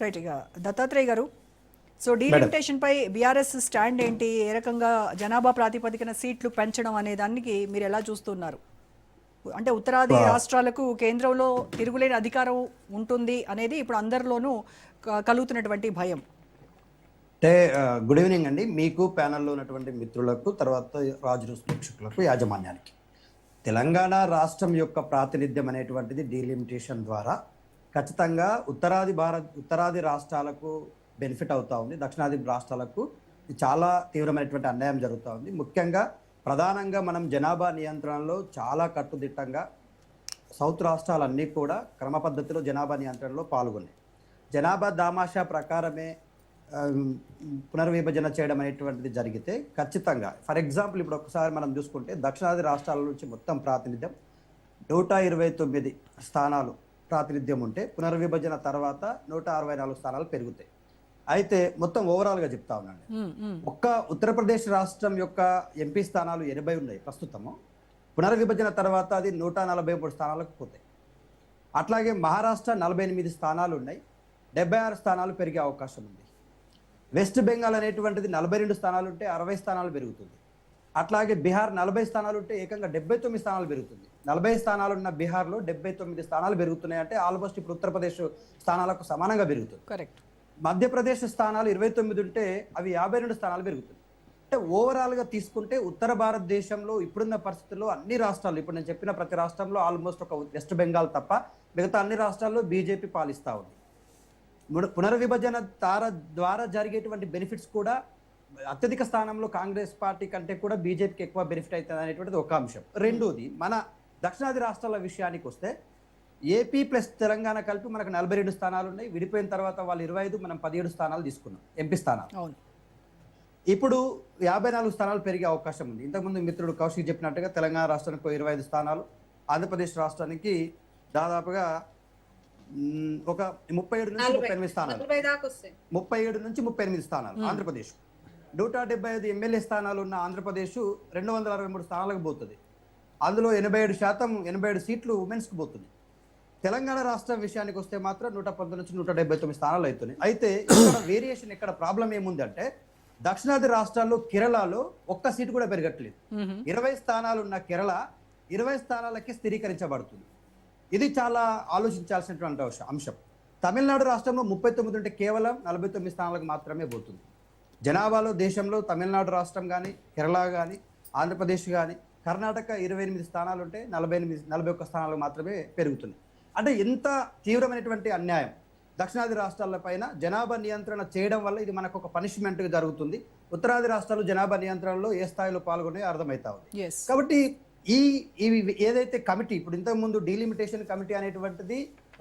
Right. ఇక దత్తాత్రేయ గారు, so madam delimitation పై BRS stand ఏంటి? ఏ రకంగా జనాభా ప్రాతిపదికన సీట్లు పెంచడం అనే దానికి మీరు ఎలా చూస్తున్నారు? అంటే ఉత్తరాది రాష్ట్రాలకు కేంద్రంలో తిరుగులేని అధికారం ఉంటుంది అనేది ఇప్పుడు అందరిలోనూ కలుగుతున్నటువంటి భయం. అంటే గుడ్ ఈవినింగ్ అండి, మీకు ప్యానెల్లో ఉన్నటువంటి మిత్రులకు, తర్వాత రాజు న్యూస్ ప్రేక్షకులకు, యాజమాన్యానికి. తెలంగాణ రాష్ట్రం యొక్క ప్రాతినిధ్యం అనేటువంటిది డీలిమిటేషన్ ద్వారా ఖచ్చితంగా ఉత్తరాది రాష్ట్రాలకు బెనిఫిట్ అవుతా ఉంది, దక్షిణాది రాష్ట్రాలకు చాలా తీవ్రమైనటువంటి అన్యాయం జరుగుతూ ఉంది. ముఖ్యంగా ప్రధానంగా మనం జనాభా నియంత్రణలో చాలా కట్టుదిట్టంగా సౌత్ రాష్ట్రాలన్నీ కూడా క్రమ పద్ధతిలో జనాభా నియంత్రణలో పాల్గొన్నాయి. జనాభా దామాషా ప్రకారమే పునర్విభజన చేయడం అనేటువంటిది జరిగితే ఖచ్చితంగా, ఫర్ ఎగ్జాంపుల్ ఇప్పుడు ఒకసారి మనం చూసుకుంటే దక్షిణాది రాష్ట్రాల నుంచి మొత్తం ప్రాతినిధ్యం 129 స్థానాలు ప్రాతినిధ్యం ఉంటే పునర్విభజన తర్వాత 164 స్థానాలు పెరుగుతాయి. అయితే మొత్తం ఓవరాల్గా చెప్తా ఉన్నాను, ఒక్క ఉత్తరప్రదేశ్ రాష్ట్రం యొక్క ఎంపీ స్థానాలు 80 ఉన్నాయి ప్రస్తుతము. పునర్విభజన తర్వాత అది 143 స్థానాలకు పోతాయి. అట్లాగే మహారాష్ట్ర 48 స్థానాలు ఉన్నాయి, 76 స్థానాలు పెరిగే అవకాశం ఉంది. వెస్ట్ బెంగాల్ అనేటువంటిది 42 స్థానాలు ఉంటే 60 స్థానాలు పెరుగుతుంది. అట్లాగే బీహార్ 40 స్థానాలు ఉంటే ఏకంగా 79 స్థానాలు పెరుగుతుంది. 40 స్థానాలు ఉన్న బీహార్లో 79 స్థానాలు పెరుగుతున్నాయి అంటే ఆల్మోస్ట్ ఇప్పుడు ఉత్తరప్రదేశ్ స్థానాలకు సమానంగా పెరుగుతుంది. కరెక్ట్. మధ్యప్రదేశ్ స్థానాలు 29 ఉంటే అవి 52 స్థానాలు పెరుగుతుంది. అంటే ఓవరాల్గా తీసుకుంటే ఉత్తర భారతదేశంలో ఇప్పుడున్న పరిస్థితుల్లో అన్ని రాష్ట్రాలు, ఇప్పుడు నేను చెప్పిన ప్రతి రాష్ట్రంలో ఆల్మోస్ట్ ఒక వెస్ట్ బెంగాల్ తప్ప మిగతా అన్ని రాష్ట్రాల్లో బీజేపీ పాలిస్తూ ఉంది. పునర్విభజన ద్వారా జరిగేటువంటి బెనిఫిట్స్ కూడా అత్యధిక స్థానంలో కాంగ్రెస్ పార్టీ కంటే కూడా బీజేపీకి ఎక్కువ బెనిఫిట్ అవుతుంది అనేటువంటిది ఒక అంశం. రెండోది, మన దక్షిణాది రాష్ట్రాల విషయానికి వస్తే ఏపీ ప్లస్ తెలంగాణ కలిపి మనకు 42 స్థానాలు ఉన్నాయి. విడిపోయిన తర్వాత వాళ్ళు 25, మనం 17 స్థానాలు తీసుకున్నాం ఎంపీ స్థానాలు. ఇప్పుడు 54 స్థానాలు పెరిగే అవకాశం ఉంది. ఇంతకుముందు మిత్రుడు కౌశిక్ చెప్పినట్టుగా తెలంగాణ రాష్ట్రానికి 25 స్థానాలు, ఆంధ్రప్రదేశ్ రాష్ట్రానికి దాదాపుగా ఒక 37 నుంచి 38 స్థానాలు, 37 నుంచి 38 స్థానాలు ఆంధ్రప్రదేశ్. 175 ఎమ్మెల్యే స్థానాలు ఉన్న ఆంధ్రప్రదేశ్ 263 స్థానాలకు పోతుంది. అందులో 87 సీట్లు ఉమెన్స్కి పోతుంది. తెలంగాణ రాష్ట్రం విషయానికి వస్తే మాత్రం 119 నుంచి 179 స్థానాలు అవుతున్నాయి. అయితే ఇక్కడ వేరియేషన్, ఇక్కడ ప్రాబ్లం ఏముంది అంటే దక్షిణాది రాష్ట్రాల్లో కేరళలో ఒక్క సీటు కూడా పెరగట్లేదు. 20 స్థానాలు ఉన్న కేరళ 20 స్థానాలకి స్థిరీకరించబడుతుంది. ఇది చాలా ఆలోచించాల్సినటువంటి అంశం. తమిళనాడు రాష్ట్రంలో 39 ఉంటే కేవలం 49 స్థానాలకు మాత్రమే పోతుంది. జనాభాలో దేశంలో తమిళనాడు రాష్ట్రం కానీ, కేరళ కానీ, ఆంధ్రప్రదేశ్ కానీ, కర్ణాటక 28 స్థానాలు ఉంటే 41 స్థానాలకు మాత్రమే పెరుగుతుంది. అంటే ఎంత తీవ్రమైనటువంటి అన్యాయం దక్షిణాది రాష్ట్రాల పైన జనాభా నియంత్రణ చేయడం వల్ల ఇది మనకు ఒక పనిష్మెంట్గా జరుగుతుంది. ఉత్తరాది రాష్ట్రాలు జనాభా నియంత్రణలో ఏ స్థాయిలో పాల్గొనే అర్థమవుతా ఉంది. కాబట్టి ఈ ఏదైతే కమిటీ, ఇప్పుడు ఇంతకుముందు డీలిమిటేషన్ కమిటీ అనేటువంటిది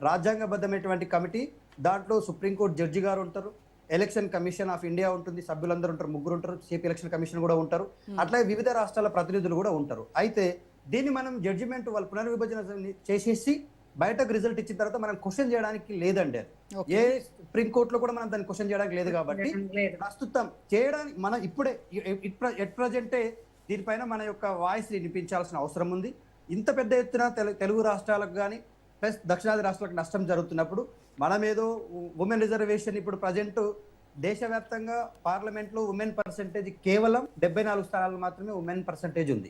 రాజ్యాంగబద్ధమైనటువంటి కమిటీ. దాంట్లో సుప్రీంకోర్టు జడ్జి గారు ఉంటారు, ఎలక్షన్ కమిషన్ ఆఫ్ ఇండియా ఉంటుంది, సభ్యులందరూ ఉంటారు, 3 ఉంటారు, చీఫ్ ఎలక్షన్ కమిషన్ కూడా ఉంటారు, అట్లాగే వివిధ రాష్ట్రాల ప్రతినిధులు కూడా ఉంటారు. అయితే దీన్ని మనం జడ్జిమెంట్ వాళ్ళు పునర్విభజన చేసేసి బయటకు రిజల్ట్ ఇచ్చిన తర్వాత మనం క్వశ్చన్ చేయడానికి లేదండి. అది ఏ సుప్రీంకోర్టులో కూడా మనం దాన్ని క్వశ్చన్ చేయడానికి లేదు. కాబట్టి ప్రస్తుతం చేయడానికి మనం ఇప్పుడే ఎట్ ప్రజెంటే దీనిపైన మన యొక్క వాయిస్ వినిపించాల్సిన అవసరం ఉంది. ఇంత పెద్ద ఎత్తున తెలుగు రాష్ట్రాలకు కానీ ప్లస్ దక్షిణాది రాష్ట్రాలకు నష్టం జరుగుతున్నప్పుడు మనం ఏదో ఉమెన్ రిజర్వేషన్, ఇప్పుడు ప్రజెంట్ దేశవ్యాప్తంగా పార్లమెంట్లో ఉమెన్ పర్సెంటేజ్ కేవలం 74 స్థానాలు మాత్రమే ఉమెన్ పర్సెంటేజ్ ఉంది.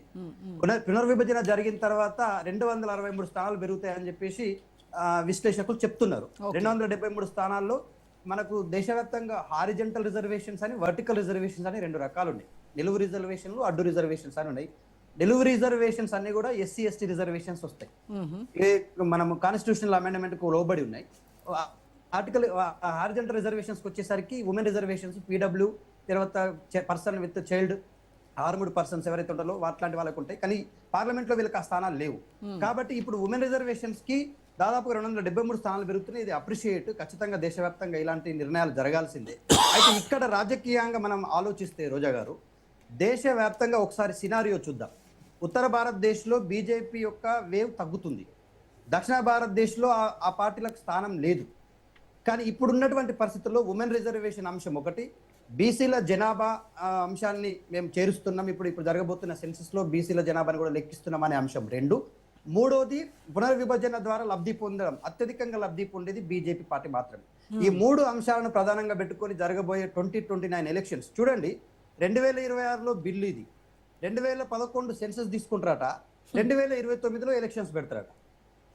పునర్విభజన జరిగిన తర్వాత 263 స్థానాలు పెరుగుతాయని చెప్పేసి విశ్లేషకులు చెప్తున్నారు. 273 స్థానాల్లో మనకు దేశవ్యాప్తంగా హారిజెంటల్ రిజర్వేషన్స్ అని, వర్టికల్ రిజర్వేషన్స్ అని 2 రకాలు ఉన్నాయి. నిలువు రిజర్వేషన్లు, అడ్డు రిజర్వేషన్స్ అని ఉన్నాయి. నిలువు రిజర్వేషన్స్ అన్ని కూడా ఎస్సీ ఎస్టీ రిజర్వేషన్స్ వస్తాయి. మనం కాన్స్టిట్యూషనల్ అమెండ్మెంట్ కు లోబడి ఉన్నాయి. ఆర్టికల్ హారిజెంటల్ రిజర్వేషన్స్ వచ్చేసరికి ఉమెన్ రిజర్వేషన్స్, పీడబ్ల్యూ, తర్వాత person with child, armed persons ఎవరైతే ఉంటారో అట్లాంటి వాళ్ళకు ఉంటాయి. కానీ పార్లమెంట్ లో వీళ్ళకి ఆ స్థానాలు లేవు. కాబట్టి ఇప్పుడు ఉమెన్ రిజర్వేషన్స్ కి దాదాపు 273 స్థానాలు పెరుగుతున్నాయి. ఇది అప్రిషియేట్, ఖచ్చితంగా దేశవ్యాప్తంగా ఇలాంటి నిర్ణయాలు జరగాల్సిందే. అయితే ఇక్కడ రాజకీయంగా మనం ఆలోచిస్తే రోజా గారు, దేశవ్యాప్తంగా ఒకసారి సినారియో చూద్దాం. ఉత్తర భారతదేశంలో బీజేపీ యొక్క వేవ్ తగ్గుతుంది, దక్షిణ భారతదేశంలో ఆ పార్టీలకు స్థానం లేదు. కానీ ఇప్పుడున్నటువంటి పరిస్థితుల్లో ఉమెన్ రిజర్వేషన్ అంశం ఒకటి, బీసీల జనాభా అంశాన్ని మేము చేరుస్తున్నాం, ఇప్పుడు జరగబోతున్న సెన్సస్లో బీసీల జనాభాని కూడా లెక్కిస్తున్నాం అనే అంశం 2, మూడోది పునర్విభజన ద్వారా లబ్ధి పొందడం, అత్యధికంగా లబ్ధి పొందేది బీజేపీ పార్టీ మాత్రమే. ఈ 3 అంశాలను ప్రధానంగా పెట్టుకొని జరగబోయే 2029 ఎలక్షన్స్ చూడండి. 2026లో బిల్లు ఇది, 2011 సెన్సస్ తీసుకుంటారట, 2029లో ఎలక్షన్స్ పెడతారట.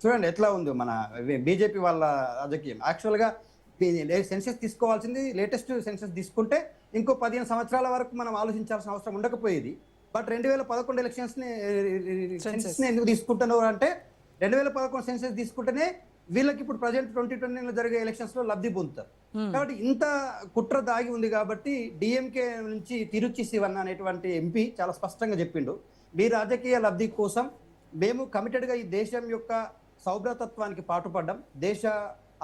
చూడండి ఎట్లా ఉంది మన బీజేపీ వాళ్ళ రాజకీయం. యాక్చువల్గా సెన్సస్ తీసుకోవాల్సింది, లేటెస్ట్ సెన్సస్ తీసుకుంటే ఇంకో 15 సంవత్సరాల వరకు మనం ఆలోచించాల్సిన అవసరం ఉండకపోయేది. బట్ 2011 ఎలక్షన్స్ ని ఎందుకు తీసుకుంటున్నారు అంటే 2011 సెన్సస్ తీసుకుంటేనే వీళ్ళకి ఇప్పుడు ప్రజెంట్ 2020లో జరిగే ఎలక్షన్స్ లో లబ్ధి పొందుతారు. కాబట్టి ఇంత కుట్ర దాగి ఉంది. కాబట్టి డిఎంకే నుంచి తిరుచి శివన్ అనేటువంటి ఎంపీ చాలా స్పష్టంగా చెప్పిండు, మీ రాజకీయ లబ్ధి కోసం మేము కమిటెడ్ గా ఈ దేశం యొక్క సౌభ్రతత్వానికి పాటుపడ్డాం, దేశ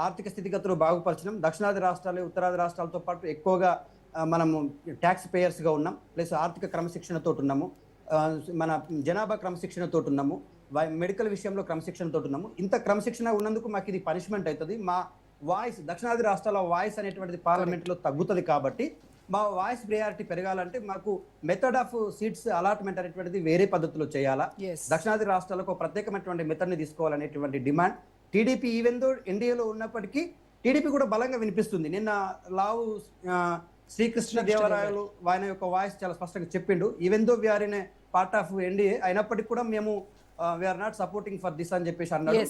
ఆర్థిక స్థితిగతులు బాగుపరచడం, దక్షిణాది రాష్ట్రాలు ఉత్తరాది రాష్ట్రాలతో పాటు ఎక్కువగా మనము ట్యాక్స్ పేయర్స్గా ఉన్నాం, ప్లస్ ఆర్థిక క్రమశిక్షణతో ఉన్నాము, మన జనాభా క్రమశిక్షణతో ఉన్నాము, మెడికల్ విషయంలో క్రమశిక్షణతో ఉన్నాము. ఇంత క్రమశిక్షణ ఉన్నందుకు మాకు ఇది పనిష్మెంట్ అవుతుంది, మా వాయిస్ దక్షిణాది రాష్ట్రాల వాయిస్ అనేటువంటిది పార్లమెంట్లో తగ్గుతుంది. కాబట్టి మా వాయిస్ ప్రియారిటీ పెరగాలంటే మాకు మెథడ్ ఆఫ్ సీట్స్ అలాట్మెంట్ అనేటువంటిది వేరే పద్ధతిలో చేయాలా, దక్షిణాది రాష్ట్రాలకు ప్రత్యేకమైనటువంటి మెథడ్ని తీసుకోవాలనేటువంటి డిమాండ్ టీడీపీ ఈవెన్ దో ఎన్డీఏలో ఉన్నప్పటికీ టీడీపీ కూడా బలంగా వినిపిస్తుంది. నిన్న లావు శ్రీకృష్ణ దేవరాయలు ఆయన యొక్క వాయిస్ చాలా స్పష్టంగా చెప్పిండు, even though we're in a part of NDA అయినప్పటికీ కూడా మేము we're not supporting for this అని చెప్పేసి అన్నాడు.